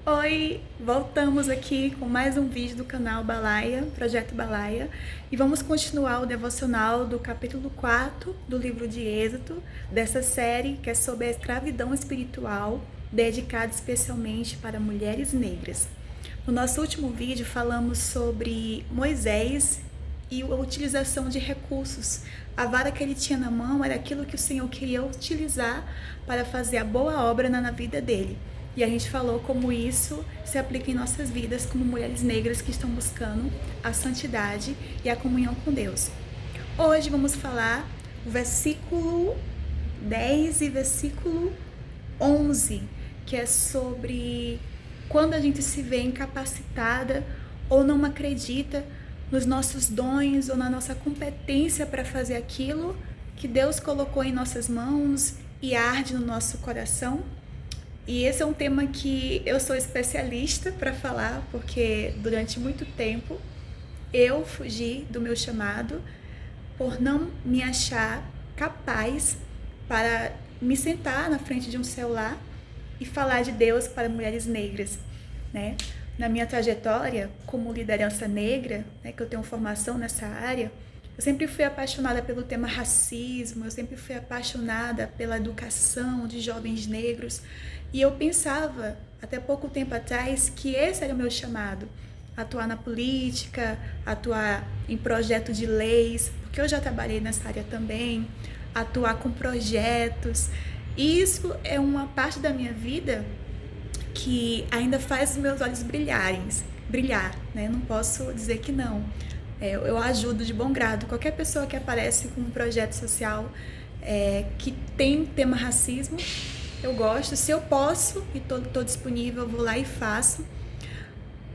Oi, voltamos aqui com mais um vídeo do canal Balaia, Projeto Balaia, e vamos continuar o devocional do capítulo 4 do livro de Êxodo, dessa série que é sobre a escravidão espiritual, dedicada especialmente para mulheres negras. No nosso último vídeo falamos sobre Moisés e a utilização de recursos. A vara que ele tinha na mão era aquilo que o Senhor queria utilizar para fazer a boa obra na vida dele. E a gente falou como isso se aplica em nossas vidas como mulheres negras que estão buscando a santidade e a comunhão com Deus. Hoje vamos falar o versículo 10 e versículo 11, que é sobre quando a gente se vê incapacitada ou não acredita nos nossos dons ou na nossa competência para fazer aquilo que Deus colocou em nossas mãos e arde no nosso coração. E esse é um tema que eu sou especialista para falar, porque durante muito tempo eu fugi do meu chamado por não me achar capaz para me sentar na frente de um celular e falar de Deus para mulheres negras, né? Na minha trajetória como liderança negra, né, que eu tenho formação nessa área, eu sempre fui apaixonada pelo tema racismo, eu sempre fui apaixonada pela educação de jovens negros. E eu pensava, até pouco tempo atrás, que esse era o meu chamado. Atuar na política, atuar em projeto de leis, porque eu já trabalhei nessa área também, atuar com projetos. E isso é uma parte da minha vida que ainda faz os meus olhos brilhar, né? Não posso dizer que não. Eu ajudo de bom grado qualquer pessoa que aparece com um projeto social que tem tema racismo. Eu gosto, se eu posso e tô disponível, eu vou lá e faço.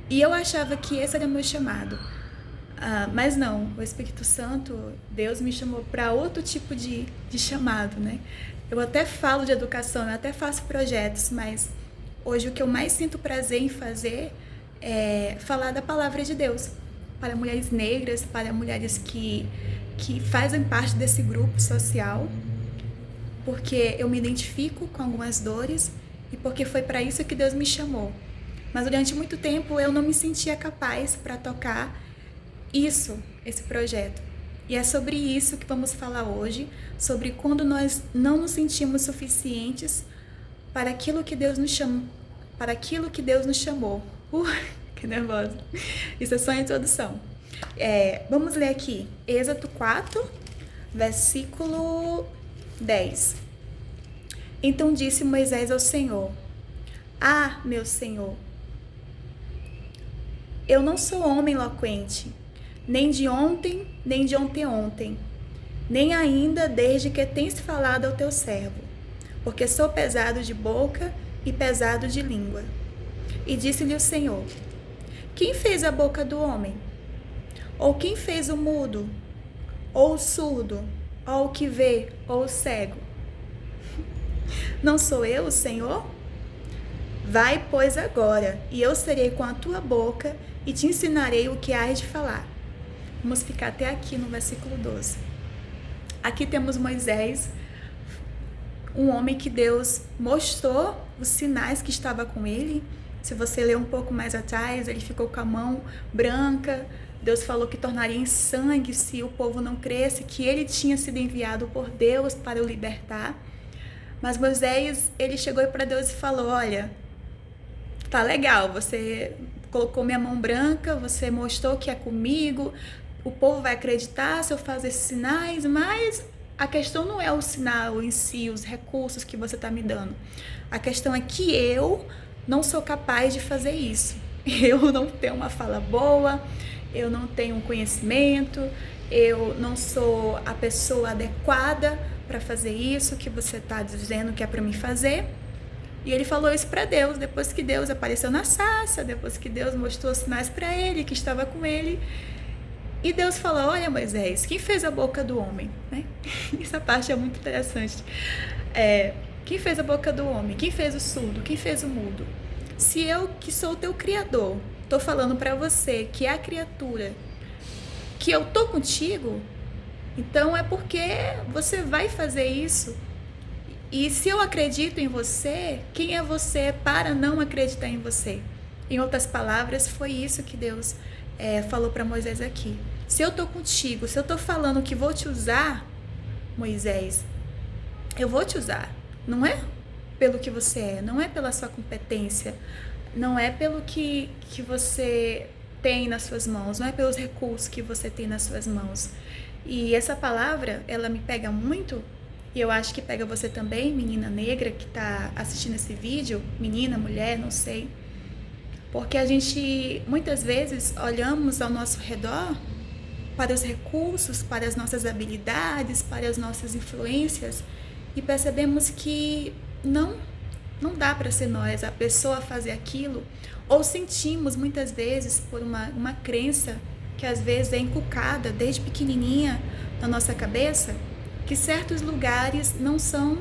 E eu achava que esse era o meu chamado. Mas não, o Espírito Santo, Deus me chamou para outro tipo de chamado, né? Eu até falo de educação, eu até faço projetos, mas hoje o que eu mais sinto prazer em fazer é falar da palavra de Deus para mulheres negras, para mulheres que fazem parte desse grupo social, porque eu me identifico com algumas dores e porque foi para isso que Deus me chamou. Mas durante muito tempo eu não me sentia capaz para tocar esse projeto. E é sobre isso que vamos falar hoje, sobre quando nós não nos sentimos suficientes para aquilo que Deus nos chamou, que nervosa. Isso é só a introdução. Vamos ler aqui, Êxodo 4, versículo 10. Então disse Moisés ao Senhor: Ah, meu Senhor, eu não sou homem eloquente, nem de ontem, nem de ontem, nem ainda desde que tens falado ao teu servo, porque sou pesado de boca e pesado de língua. E disse-lhe o Senhor: Quem fez a boca do homem? Ou quem fez o mudo? Ou o surdo? Ou o que vê? Ou o cego? Não sou eu, o Senhor? Vai, pois, agora, e eu serei com a tua boca e te ensinarei o que hás de falar. Vamos ficar até aqui no versículo 12. Aqui temos Moisés, um homem que Deus mostrou os sinais que estava com ele. Se você ler um pouco mais atrás, ele ficou com a mão branca. Deus falou que tornaria em sangue se o povo não cresce, que ele tinha sido enviado por Deus para o libertar. Mas Moisés, ele chegou para Deus e falou: Olha, tá legal, você colocou minha mão branca, você mostrou que é comigo, o povo vai acreditar se eu fazer esses sinais, mas a questão não é o sinal em si, os recursos que você está me dando. A questão é que eu não sou capaz de fazer isso. Eu não tenho uma fala boa, eu não tenho um conhecimento, eu não sou a pessoa adequada para fazer isso que você está dizendo que é para mim fazer. E ele falou isso para Deus, depois que Deus apareceu na sarça, depois que Deus mostrou os sinais para ele, que estava com ele. E Deus falou: Olha, Moisés, quem fez a boca do homem? Né? Essa parte é muito interessante. Quem fez a boca do homem? Quem fez o surdo? Quem fez o mudo? Se eu, que sou o teu criador, tô falando para você que é a criatura, que eu tô contigo, então é porque você vai fazer isso. E se eu acredito em você, quem é você para não acreditar em você? Em outras palavras, foi isso que Deus falou para Moisés aqui. Se eu estou contigo, se eu estou falando que vou te usar, Moisés, eu vou te usar. Não é pelo que você é, não é pela sua competência, não é pelo que você tem nas suas mãos, não é pelos recursos que você tem nas suas mãos. E essa palavra, ela me pega muito, e eu acho que pega você também, menina negra que está assistindo esse vídeo, menina, mulher, não sei. Porque a gente, muitas vezes, olhamos ao nosso redor para os recursos, para as nossas habilidades, para as nossas influências, e percebemos que não dá para ser nós, a pessoa fazer aquilo, ou sentimos muitas vezes por uma crença que às vezes é inculcada desde pequenininha na nossa cabeça, que certos lugares não são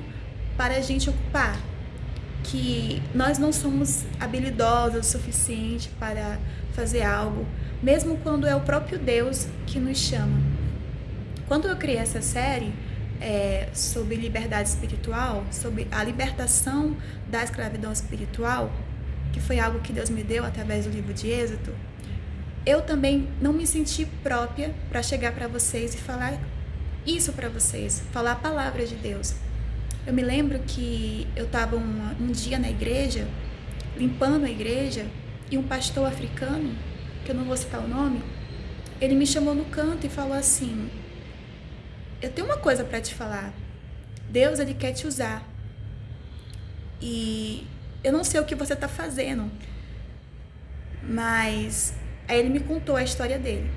para a gente ocupar, que nós não somos habilidosos o suficiente para fazer algo, mesmo quando é o próprio Deus que nos chama. Quando eu criei essa série sobre liberdade espiritual, sobre a libertação da escravidão espiritual, que foi algo que Deus me deu através do livro de Êxodo, eu também não me senti própria para chegar para vocês e falar isso para vocês, falar a palavra de Deus. Eu me lembro que eu estava um dia na igreja, limpando a igreja, e um pastor africano, que eu não vou citar o nome, ele me chamou no canto e falou assim: eu tenho uma coisa para te falar. Deus, ele quer te usar. E eu não sei o que você está fazendo, mas aí ele me contou a história dele.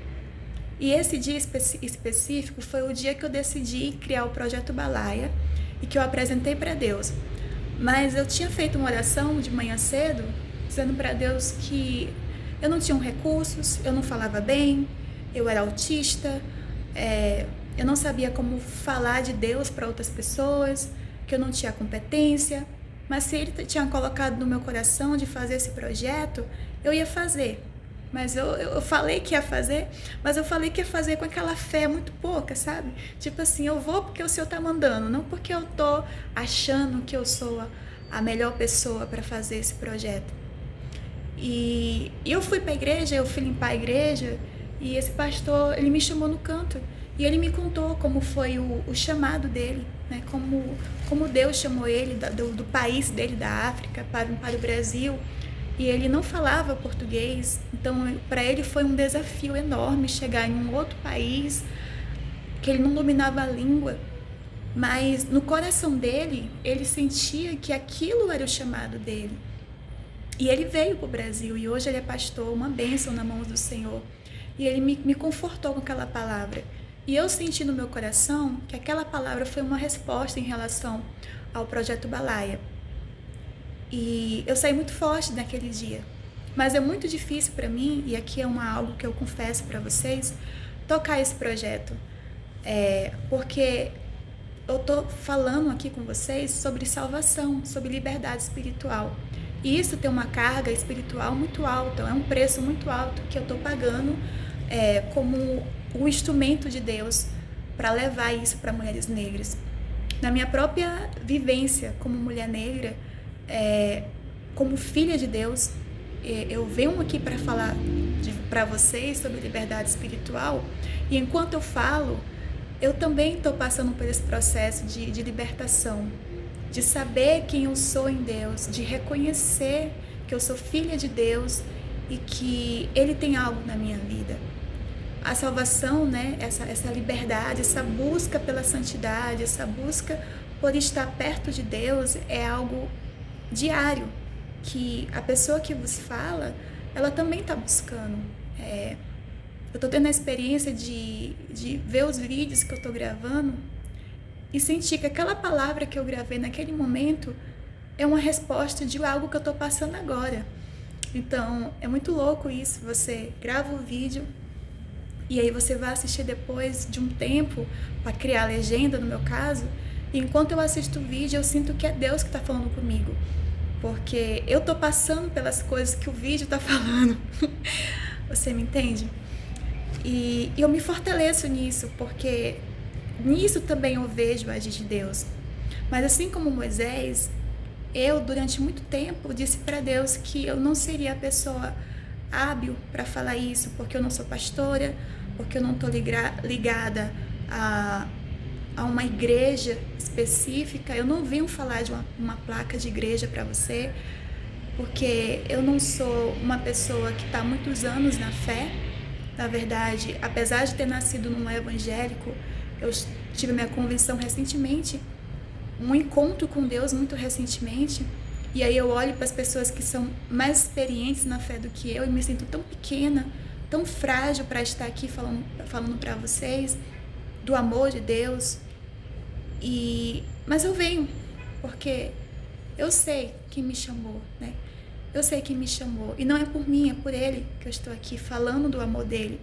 E esse dia específico foi o dia que eu decidi criar o Projeto Balaia e que eu apresentei para Deus. Mas eu tinha feito uma oração de manhã cedo, dizendo para Deus que eu não tinha recursos, eu não falava bem, eu era autista, eu não sabia como falar de Deus para outras pessoas, que eu não tinha competência, mas se Ele tinha colocado no meu coração de fazer esse projeto, eu ia fazer. Mas eu falei que ia fazer, mas eu falei que ia fazer com aquela fé muito pouca, sabe? Tipo assim, eu vou porque o Senhor tá mandando, não porque eu tô achando que eu sou a melhor pessoa para fazer esse projeto. E eu fui para a igreja, eu fui limpar a igreja, e esse pastor, ele me chamou no canto, e ele me contou como foi o chamado dele, né? Como Deus chamou ele do país dele, da África, para o Brasil. E ele não falava português, então para ele foi um desafio enorme chegar em um outro país, que ele não dominava a língua, mas no coração dele, ele sentia que aquilo era o chamado dele. E ele veio para o Brasil e hoje ele é pastor, uma bênção na mão do Senhor. E ele me confortou com aquela palavra. E eu senti no meu coração que aquela palavra foi uma resposta em relação ao Projeto Balaia. E eu saí muito forte naquele dia. Mas é muito difícil para mim, e aqui é algo que eu confesso para vocês, tocar esse projeto. Porque eu estou falando aqui com vocês sobre salvação, sobre liberdade espiritual. E isso tem uma carga espiritual muito alta, é um preço muito alto que eu estou pagando como o instrumento de Deus para levar isso para mulheres negras. Na minha própria vivência como mulher negra, como filha de Deus, eu venho aqui para falar para vocês sobre liberdade espiritual, e enquanto eu falo, eu também estou passando por esse processo de libertação, de saber quem eu sou em Deus, de reconhecer que eu sou filha de Deus e que Ele tem algo na minha vida. A salvação, né, essa liberdade, essa busca pela santidade, essa busca por estar perto de Deus é algo diário, que a pessoa que vos fala, ela também está buscando. Eu estou tendo a experiência de ver os vídeos que eu estou gravando e sentir que aquela palavra que eu gravei naquele momento é uma resposta de algo que eu estou passando agora. Então, é muito louco isso, você grava o vídeo e aí você vai assistir depois de um tempo para criar a legenda, no meu caso, e enquanto eu assisto o vídeo, eu sinto que é Deus que está falando comigo, porque eu estou passando pelas coisas que o vídeo está falando. Você me entende? E eu me fortaleço nisso, porque nisso também eu vejo a agir de Deus. Mas assim como Moisés, eu durante muito tempo disse para Deus que eu não seria a pessoa hábil para falar isso, porque eu não sou pastora, porque eu não estou ligada a uma igreja específica. Eu não venho falar de uma placa de igreja para você, porque eu não sou uma pessoa que está há muitos anos na fé. Na verdade, apesar de ter nascido num evangélico, eu tive minha conversão recentemente, um encontro com Deus muito recentemente, e aí eu olho para as pessoas que são mais experientes na fé do que eu e me sinto tão pequena, tão frágil para estar aqui falando para vocês do amor de Deus. Mas eu venho, porque eu sei que me chamou, né? Eu sei que me chamou, e não é por mim, é por Ele que eu estou aqui falando do amor dEle.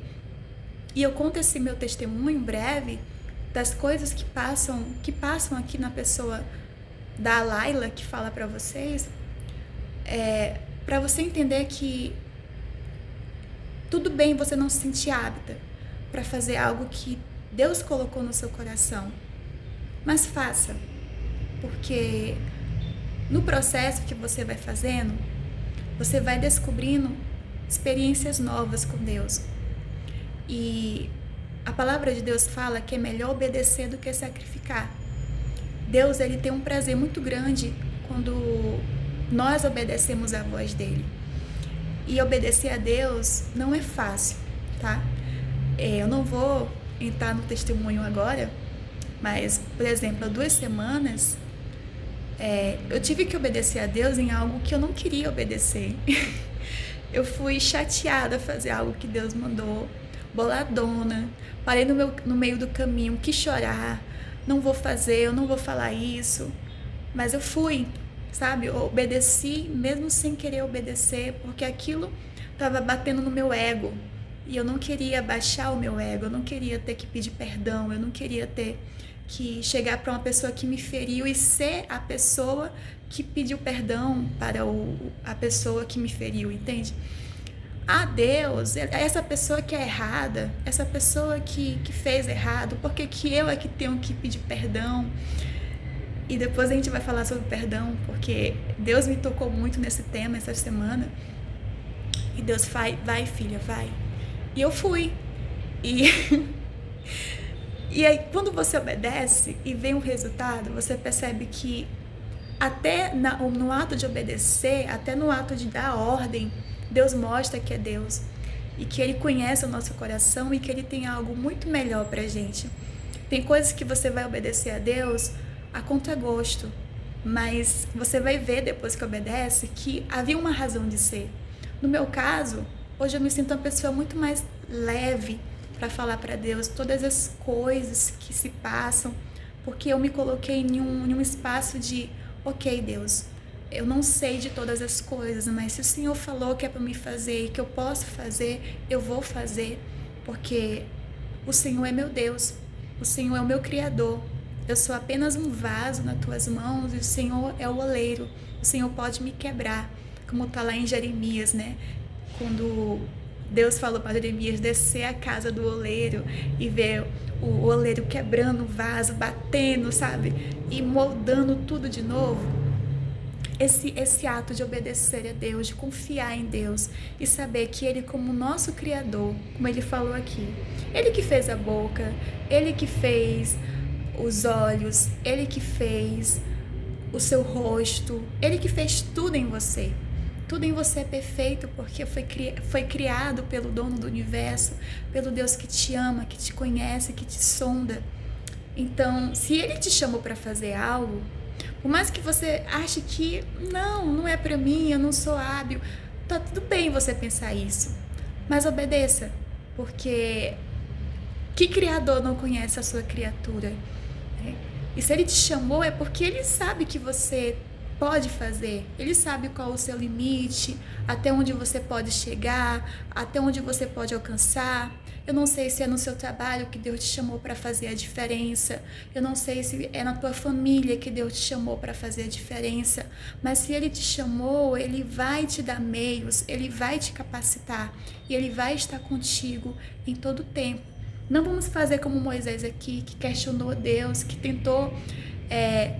E eu conto esse meu testemunho breve das coisas que passam aqui na pessoa da Laila, que fala para vocês, para você entender que tudo bem você não se sentir apta para fazer algo que Deus colocou no seu coração, mas faça, porque no processo que você vai fazendo, você vai descobrindo experiências novas com Deus. E a palavra de Deus fala que é melhor obedecer do que sacrificar. Deus, ele tem um prazer muito grande quando nós obedecemos à voz dele. E obedecer a Deus não é fácil, tá? Eu não vou entrar no testemunho agora, mas, por exemplo, há 2 semanas, eu tive que obedecer a Deus em algo que eu não queria obedecer. Eu fui chateada a fazer algo que Deus mandou, boladona, parei no meio do caminho, quis chorar, não vou fazer, eu não vou falar isso, mas eu fui, sabe, eu obedeci mesmo sem querer obedecer, porque aquilo estava batendo no meu ego, e eu não queria baixar o meu ego, eu não queria ter que pedir perdão, eu não queria ter que chegar para uma pessoa que me feriu e ser a pessoa que pediu perdão para a pessoa que me feriu, entende? Ah, Deus, essa pessoa que é errada, essa pessoa que fez errado, por que eu é que tenho que pedir perdão? E depois a gente vai falar sobre perdão, porque Deus me tocou muito nesse tema essa semana. E Deus vai filha, vai. E eu fui. E aí, quando você obedece e vem o resultado, você percebe que até no ato de obedecer, até no ato de dar ordem, Deus mostra que é Deus e que Ele conhece o nosso coração e que Ele tem algo muito melhor pra gente. Tem coisas que você vai obedecer a Deus a contragosto, mas você vai ver depois que obedece que havia uma razão de ser. No meu caso, hoje eu me sinto uma pessoa muito mais leve para falar para Deus todas as coisas que se passam, porque eu me coloquei em um espaço de, ok, Deus, eu não sei de todas as coisas, mas se o Senhor falou que é para me fazer e que eu posso fazer, eu vou fazer, porque o Senhor é meu Deus, o Senhor é o meu Criador, eu sou apenas um vaso nas tuas mãos e o Senhor é o oleiro, o Senhor pode me quebrar, como está lá em Jeremias, né? Quando Deus falou para Jeremias descer a casa do oleiro e ver o oleiro quebrando o vaso, batendo, sabe? E moldando tudo de novo. Esse ato de obedecer a Deus, de confiar em Deus e saber que Ele, como nosso Criador, como Ele falou aqui, Ele que fez a boca, Ele que fez os olhos, Ele que fez o seu rosto, Ele que fez tudo em você. Tudo em você é perfeito porque foi criado pelo dono do universo, pelo Deus que te ama, que te conhece, que te sonda. Então, se Ele te chamou para fazer algo, por mais que você ache que não é para mim, eu não sou hábil, tá tudo bem você pensar isso, mas obedeça, porque que criador não conhece a sua criatura? E se Ele te chamou é porque Ele sabe que você pode fazer, Ele sabe qual o seu limite, até onde você pode chegar, até onde você pode alcançar. Eu não sei se é no seu trabalho que Deus te chamou para fazer a diferença, eu não sei se é na tua família que Deus te chamou para fazer a diferença, mas se Ele te chamou, Ele vai te dar meios, Ele vai te capacitar e Ele vai estar contigo em todo o tempo. Não vamos fazer como Moisés aqui, que questionou Deus, que tentou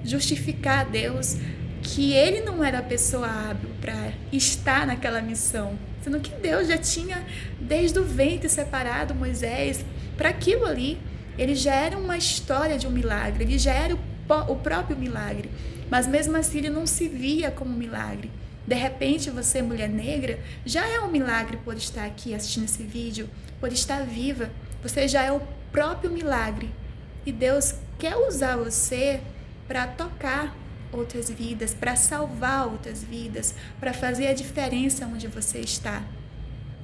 justificar a Deus que ele não era a pessoa hábil para estar naquela missão, sendo que Deus já tinha desde o ventre separado Moisés para aquilo ali. Ele já era uma história de um milagre, ele já era o próprio milagre, mas mesmo assim ele não se via como um milagre. De repente, você, mulher negra, já é um milagre por estar aqui assistindo esse vídeo, por estar viva. Você já é o próprio milagre. E Deus quer usar você para tocar outras vidas, para salvar outras vidas, para fazer a diferença onde você está.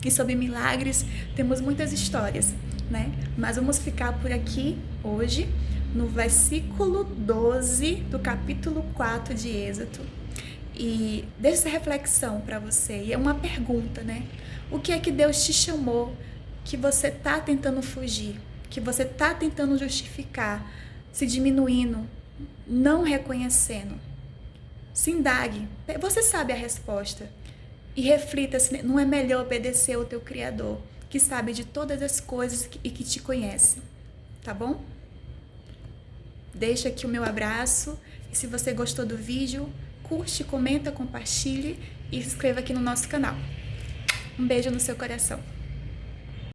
E sobre milagres, temos muitas histórias, né? Mas vamos ficar por aqui hoje, no versículo 12 do capítulo 4 de Êxodo. E deixa essa reflexão para você. E é uma pergunta, né? O que é que Deus te chamou que você está tentando fugir, que você está tentando justificar, se diminuindo, não reconhecendo? Se indague. Você sabe a resposta. E reflita se não é melhor obedecer ao teu Criador, que sabe de todas as coisas e que te conhece. Tá bom? Deixa aqui o meu abraço. E se você gostou do vídeo, curte, comenta, compartilhe e se inscreva aqui no nosso canal. Um beijo no seu coração.